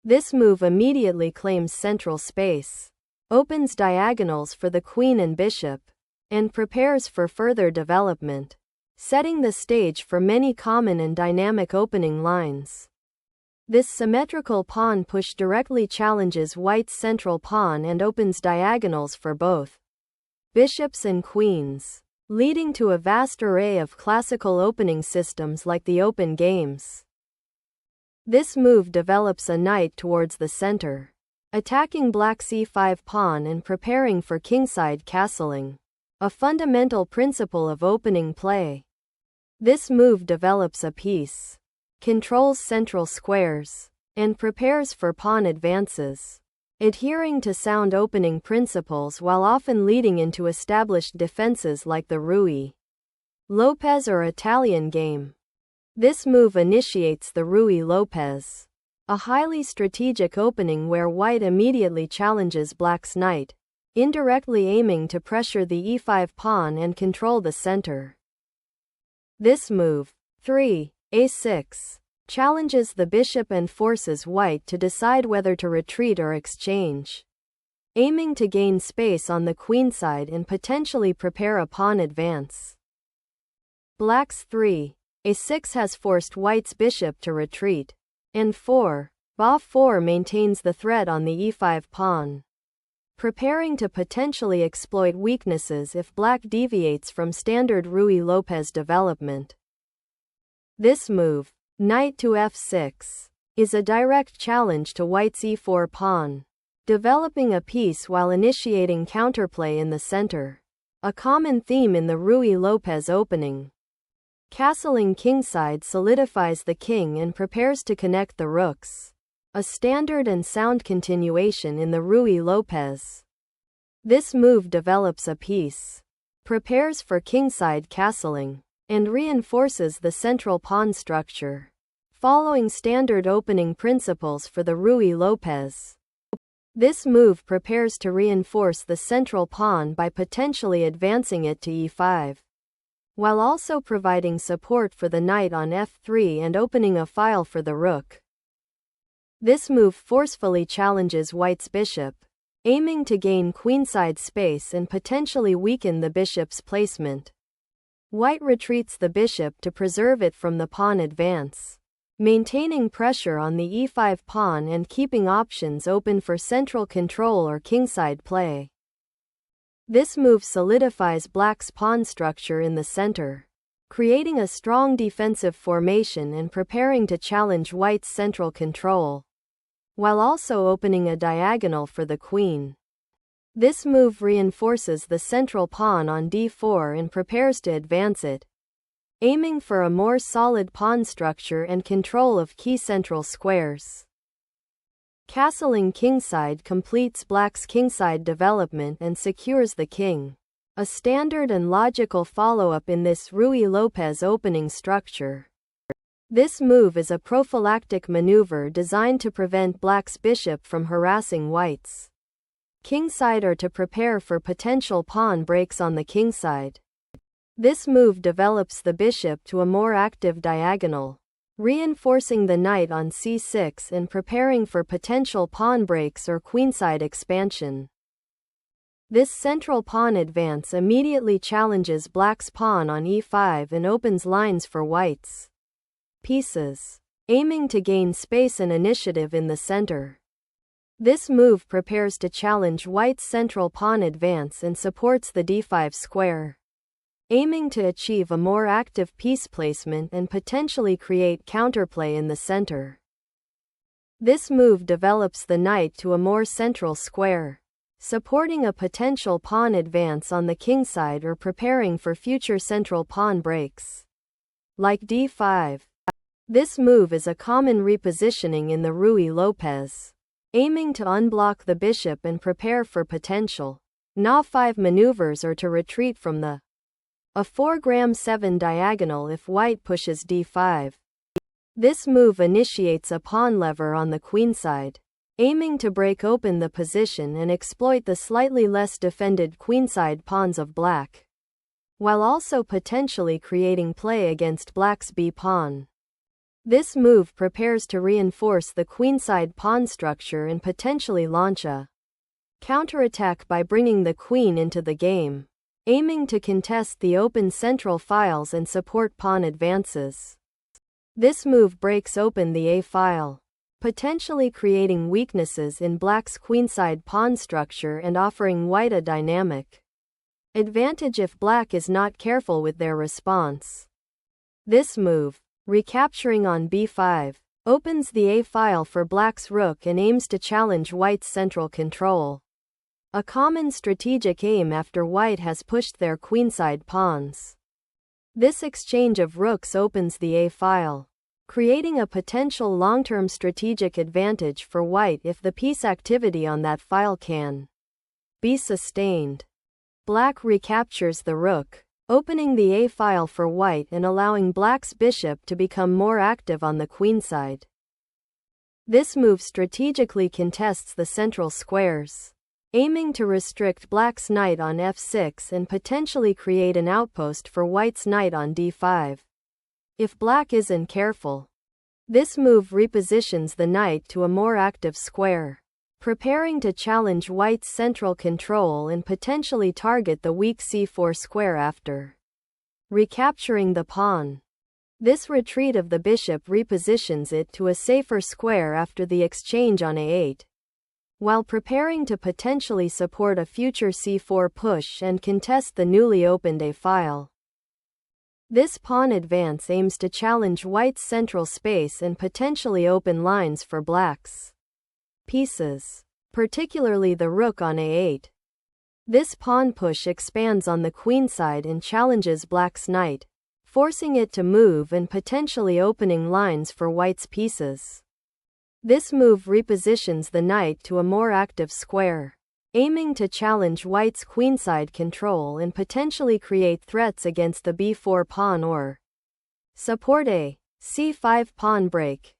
This move immediately claims central space, opens diagonals for the queen and bishop, and prepares for further development, setting the stage for many common and dynamic opening lines. This symmetrical pawn push directly challenges white's central pawn and opens diagonals for both bishops and queens, leading to a vast array of classical opening systems like the open games. This move develops a knight towards the center, attacking black's e5 pawn and preparing for kingside castling, a fundamental principle of opening play. This move develops a piece, controls central squares, and prepares for pawn advances, adhering to sound opening principles while often leading into established defenses like the Rui, Lopez or Italian game. This move initiates the Rui Lopez, a highly strategic opening where white immediately challenges black's knight, indirectly aiming to pressure the e5 pawn and control the center. This move, 3, a6, challenges the bishop and forces white to decide whether to retreat or exchange, aiming to gain space on the queenside and potentially prepare a pawn advance. Black's 3, a6 has forced white's bishop to retreat, and 4, ba4 maintains the threat on the e5 pawn, preparing to potentially exploit weaknesses if black deviates from standard Rui Lopez development. This move, knight to f6, is a direct challenge to white's e4 pawn, developing a piece while initiating counterplay in the center, a common theme in the Rui Lopez opening. Castling kingside solidifies the king and prepares to connect the rooks, a standard and sound continuation in the Rui Lopez. This move develops a piece, prepares for kingside castling, and reinforces the central pawn structure, following standard opening principles for the Rui Lopez. This move prepares to reinforce the central pawn by potentially advancing it to e5, while also providing support for the knight on f3 and opening a file for the rook. This move forcefully challenges white's bishop, aiming to gain queenside space and potentially weaken the bishop's placement. White retreats the bishop to preserve it from the pawn advance, maintaining pressure on the e5 pawn and keeping options open for central control or kingside play. This move solidifies black's pawn structure in the center, creating a strong defensive formation and preparing to challenge white's central control, while also opening a diagonal for the queen. This move reinforces the central pawn on d4 and prepares to advance it, aiming for a more solid pawn structure and control of key central squares. Castling kingside completes black's kingside development and secures the king, a standard and logical follow-up in this Rui Lopez opening structure. This move is a prophylactic maneuver designed to prevent black's bishop from harassing white's kingside or to prepare for potential pawn breaks on the kingside. This move develops the bishop to a more active diagonal, reinforcing the knight on c6 and preparing for potential pawn breaks or queenside expansion. This central pawn advance immediately challenges black's pawn on e5 and opens lines for white's pieces, aiming to gain space and initiative in the center. This move prepares to challenge white's central pawn advance and supports the d5 square, aiming to achieve a more active piece placement and potentially create counterplay in the center. This move develops the knight to a more central square, supporting a potential pawn advance on the kingside or preparing for future central pawn breaks, like d5. This move is a common repositioning in the Rui Lopez, aiming to unblock the bishop and prepare for potential na5 maneuvers or to retreat from the a 4g7 diagonal if white pushes d5. This move initiates a pawn lever on the queenside, aiming to break open the position and exploit the slightly less defended queenside pawns of black, while also potentially creating play against black's b pawn. This move prepares to reinforce the queenside pawn structure and potentially launch a counterattack by bringing the queen into the game, aiming to contest the open central files and support pawn advances. This move breaks open the A file, potentially creating weaknesses in black's queenside pawn structure and offering white a dynamic advantage if black is not careful with their response. This move, recapturing on b5, opens the A file for black's rook and aims to challenge white's central control, a common strategic aim after white has pushed their queenside pawns. This exchange of rooks opens the A file, creating a potential long-term strategic advantage for white if the piece activity on that file can be sustained. Black recaptures the rook, opening the A file for white and allowing black's bishop to become more active on the queenside. This move strategically contests the central squares, aiming to restrict black's knight on f6 and potentially create an outpost for white's knight on d5. If black isn't careful, this move repositions the knight to a more active square, preparing to challenge white's central control and potentially target the weak c4 square after recapturing the pawn. This retreat of the bishop repositions it to a safer square after the exchange on a8, while preparing to potentially support a future c4 push and contest the newly opened A file. This pawn advance aims to challenge white's central space and potentially open lines for black's pieces, particularly the rook on a8. This pawn push expands on the queenside and challenges black's knight, forcing it to move and potentially opening lines for white's pieces. This move repositions the knight to a more active square, aiming to challenge white's queenside control and potentially create threats against the b4 pawn or support a c5 pawn break.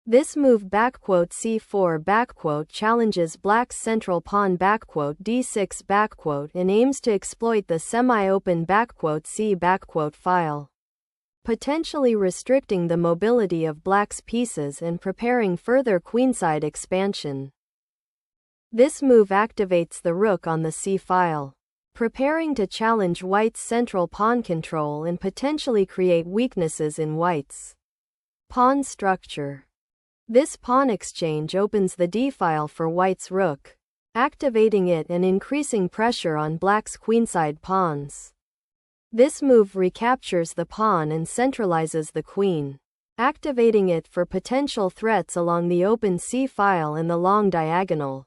This move c4 challenges black's central pawn d6 and aims to exploit the semi-open c file, potentially restricting the mobility of black's pieces and preparing further queenside expansion. This move activates the rook on the c file, preparing to challenge white's central pawn control and potentially create weaknesses in white's pawn structure. This pawn exchange opens the d file for white's rook, activating it and increasing pressure on black's queenside pawns. This move recaptures the pawn and centralizes the queen, activating it for potential threats along the open c file and the long diagonal.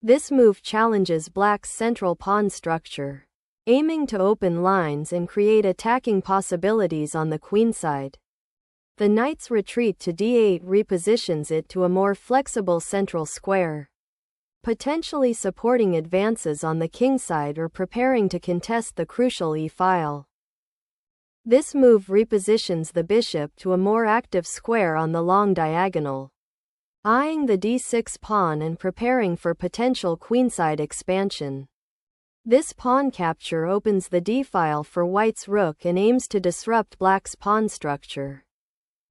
This move challenges black's central pawn structure, aiming to open lines and create attacking possibilities on the queenside. The knight's retreat to d8 repositions it to a more flexible central square, potentially supporting advances on the kingside or preparing to contest the crucial e file. This move repositions the bishop to a more active square on the long diagonal, eyeing the d6 pawn and preparing for potential queenside expansion. This pawn capture opens the d file for white's rook and aims to disrupt black's pawn structure,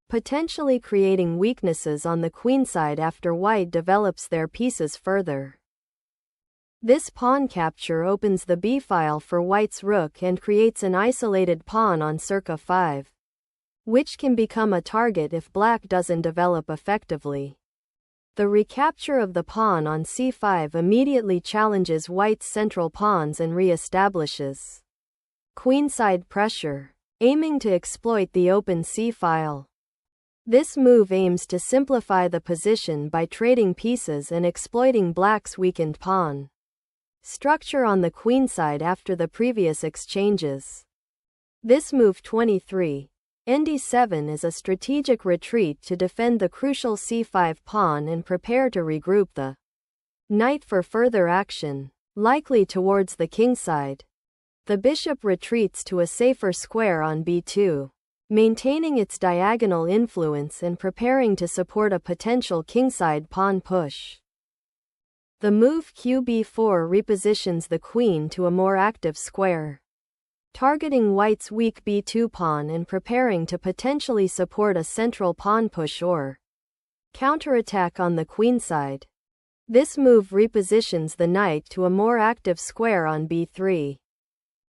potentially creating weaknesses on the queenside after white develops their pieces further. This pawn capture opens the b file for white's rook and creates an isolated pawn on circa 5, which can become a target if black doesn't develop effectively. The recapture of the pawn on c5 immediately challenges white's central pawns and re-establishes queenside pressure, aiming to exploit the open c file. This move aims to simplify the position by trading pieces and exploiting black's weakened pawn structure on the queenside after the previous exchanges. This move 23, nd7 is a strategic retreat to defend the crucial c5 pawn and prepare to regroup the knight for further action, likely towards the kingside. The bishop retreats to a safer square on b2, maintaining its diagonal influence and preparing to support a potential kingside pawn push. The move qb4 repositions the queen to a more active square, targeting white's weak b2 pawn and preparing to potentially support a central pawn push or counterattack on the queenside. This move repositions the knight to a more active square on b3,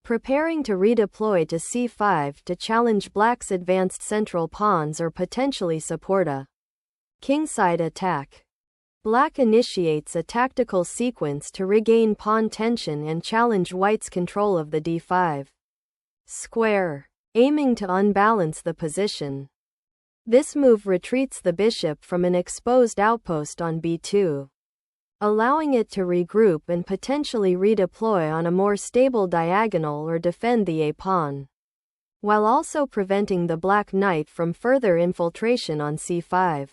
preparing to redeploy to c5 to challenge black's advanced central pawns or potentially support a kingside attack. Black initiates a tactical sequence to regain pawn tension and challenge white's control of the d5 square, aiming to unbalance the position. This move retreats the bishop from an exposed outpost on b2, allowing it to regroup and potentially redeploy on a more stable diagonal or defend the a-pawn, while also preventing the black knight from further infiltration on c5.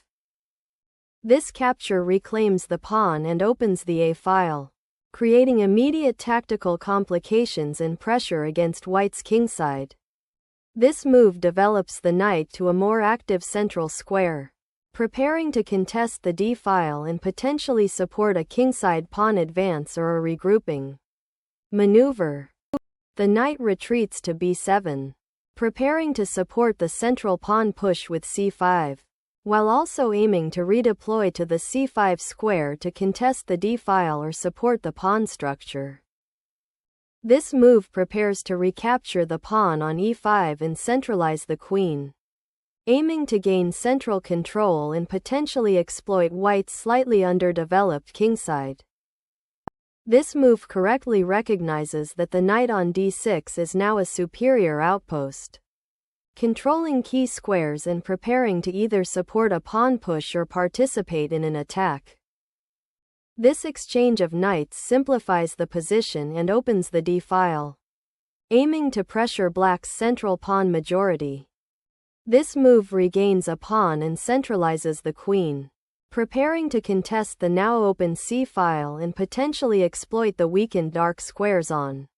This capture reclaims the pawn and opens the a-file, creating immediate tactical complications and pressure against white's kingside. This move develops the knight to a more active central square, preparing to contest the d-file and potentially support a kingside pawn advance or a regrouping maneuver. The knight retreats to b7, preparing to support the central pawn push with c5, while also aiming to redeploy to the c5 square to contest the d-file or support the pawn structure. This move prepares to recapture the pawn on e5 and centralize the queen, aiming to gain central control and potentially exploit white's slightly underdeveloped kingside. This move correctly recognizes that the knight on d6 is now a superior outpost, controlling key squares and preparing to either support a pawn push or participate in an attack. This exchange of knights simplifies the position and opens the d-file, aiming to pressure black's central pawn majority. This move regains a pawn and centralizes the queen, preparing to contest the now open c-file and potentially exploit the weakened dark squares on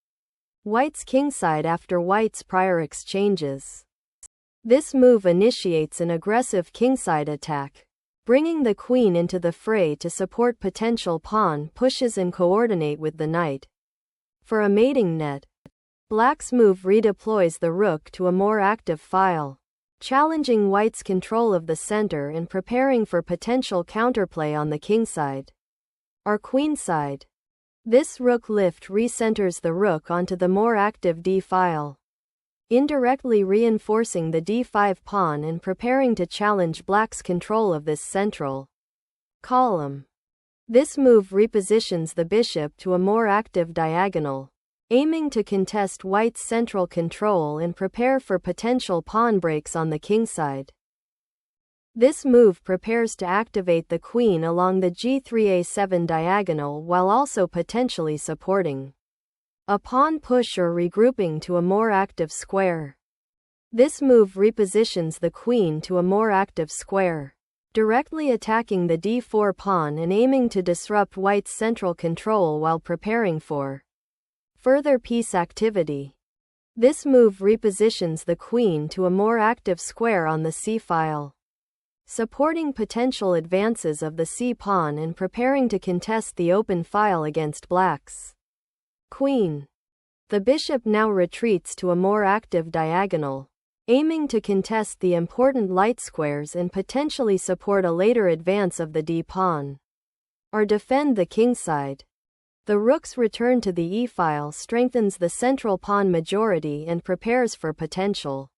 white's kingside after white's prior exchanges. This move initiates an aggressive kingside attack, bringing the queen into the fray to support potential pawn pushes and coordinate with the knight. For a mating net, black's move redeploys the rook to a more active file, challenging white's control of the center and preparing for potential counterplay on the kingside or queenside. This rook lift recenters the rook onto the more active d-file, indirectly reinforcing the d5 pawn and preparing to challenge black's control of this central column. This move repositions the bishop to a more active diagonal, aiming to contest white's central control and prepare for potential pawn breaks on the kingside. This move prepares to activate the queen along the g3a7 diagonal while also potentially supporting a pawn push or regrouping to a more active square. This move repositions the queen to a more active square, directly attacking the d4 pawn and aiming to disrupt white's central control while preparing for further piece activity. This move repositions the queen to a more active square on the c-file, supporting potential advances of the c-pawn and preparing to contest the open file against black's queen. The bishop now retreats to a more active diagonal, aiming to contest the important light squares and potentially support a later advance of the d-pawn, or defend the kingside. The rook's return to the e-file strengthens the central pawn majority and prepares for potential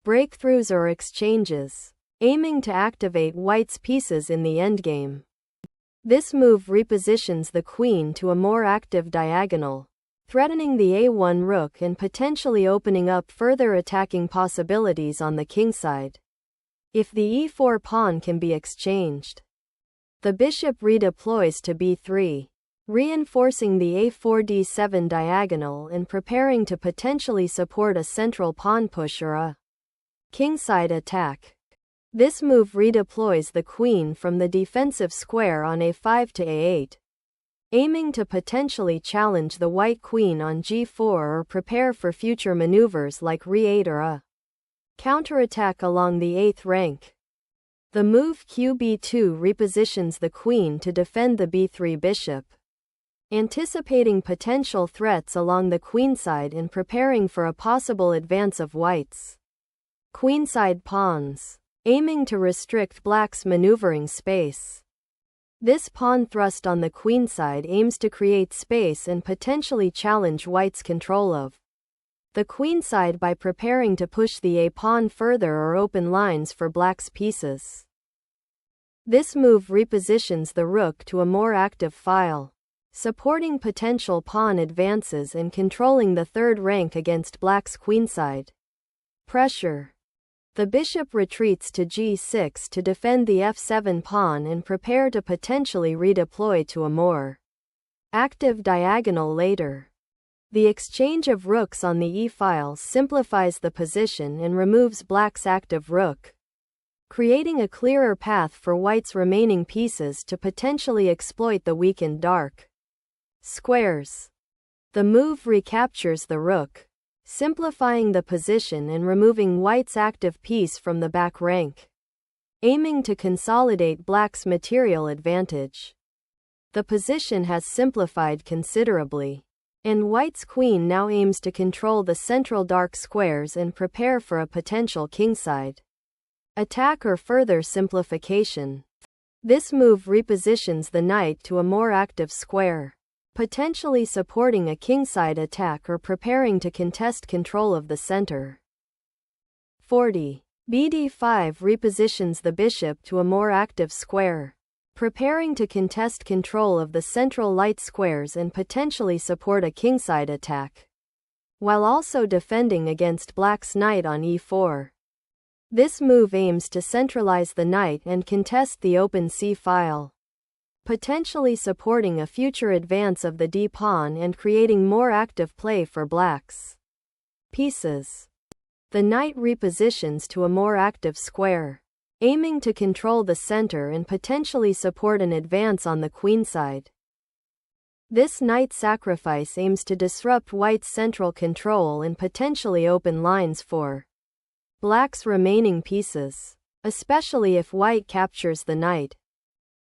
breakthroughs or exchanges, aiming to activate white's pieces in the endgame. This move repositions the queen to a more active diagonal, threatening the a1 rook and potentially opening up further attacking possibilities on the kingside. If the e4 pawn can be exchanged, the bishop redeploys to b3, reinforcing the a4-d7 diagonal and preparing to potentially support a central pawn push or a kingside attack. This move redeploys the queen from the defensive square on a5 to a8, aiming to potentially challenge the white queen on g4 or prepare for future maneuvers like re8 or a counterattack along the 8th rank. The move qb2 repositions the queen to defend the b3 bishop, anticipating potential threats along the queenside and preparing for a possible advance of white's queenside pawns, aiming to restrict black's maneuvering space. This pawn thrust on the queenside aims to create space and potentially challenge white's control of the queenside by preparing to push the a-pawn further or open lines for black's pieces. This move repositions the rook to a more active file, supporting potential pawn advances and controlling the third rank against black's queenside pressure. The bishop retreats to g6 to defend the f7 pawn and prepare to potentially redeploy to a more active diagonal later. The exchange of rooks on the e-file simplifies the position and removes black's active rook, creating a clearer path for white's remaining pieces to potentially exploit the weakened dark squares. The move recaptures the rook, simplifying the position and removing white's active piece from the back rank, aiming to consolidate black's material advantage. The position has simplified considerably, and white's queen now aims to control the central dark squares and prepare for a potential kingside attack or further simplification. This move repositions the knight to a more active square, potentially supporting a kingside attack or preparing to contest control of the center. 40. bd5 repositions the bishop to a more active square, preparing to contest control of the central light squares and potentially support a kingside attack, while also defending against black's knight on e4. This move aims to centralize the knight and contest the open c-file, potentially supporting a future advance of the d-pawn and creating more active play for black's pieces. The knight repositions to a more active square, aiming to control the center and potentially support an advance on the queenside. This knight sacrifice aims to disrupt white's central control and potentially open lines for black's remaining pieces, especially if white captures the knight.